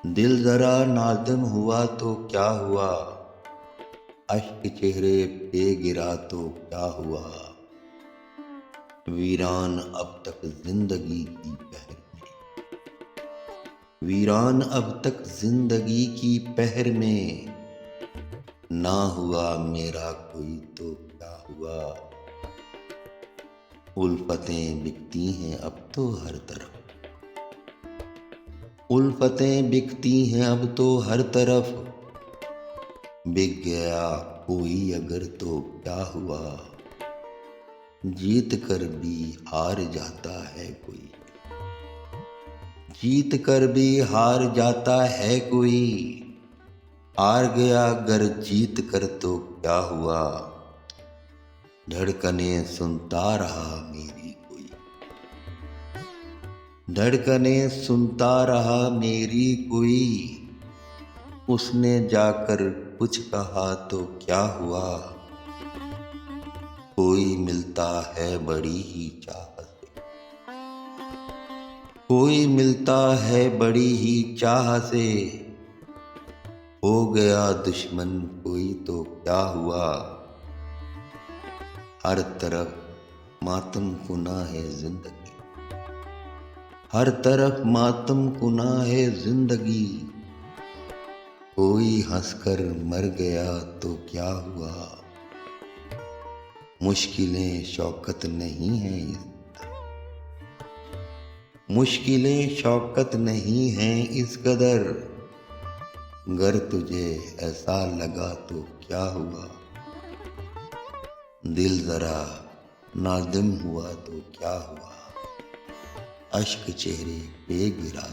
दिल जरा नादिम हुआ तो क्या हुआ, अश्क चेहरे पे गिरा तो क्या हुआ। वीरान अब तक जिंदगी की पहर में, वीरान अब तक जिंदगी की पहर में, ना हुआ मेरा कोई तो क्या हुआ। उल्फतें बिकती हैं अब तो हर तरफ, उल्फतें बिकती हैं अब तो हर तरफ। बिक गया कोई अगर तो क्या हुआ, जीत कर भी हार जाता है कोई, जीत कर भी हार जाता है कोई। हार गया गर जीत कर तो क्या हुआ, धड़कने सुनता रहा मेरी कोई, धड़कने सुनता रहा मेरी कोई। उसने जाकर कुछ कहा तो क्या हुआ, कोई मिलता है बड़ी ही चाह से, कोई मिलता है बड़ी ही चाह से। हो गया दुश्मन कोई तो क्या हुआ, हर तरफ मातम कुना है जिंदगी, हर तरफ मातम कुना है जिंदगी। कोई हंसकर मर गया तो क्या हुआ, मुश्किलें शौकत नहीं है इस कदर, मुश्किलें शौकत नहीं हैं इस कदर। गर तुझे ऐसा लगा तो क्या हुआ, दिल जरा नादिम हुआ तो क्या हुआ, अश्क चेहरे पे गिरा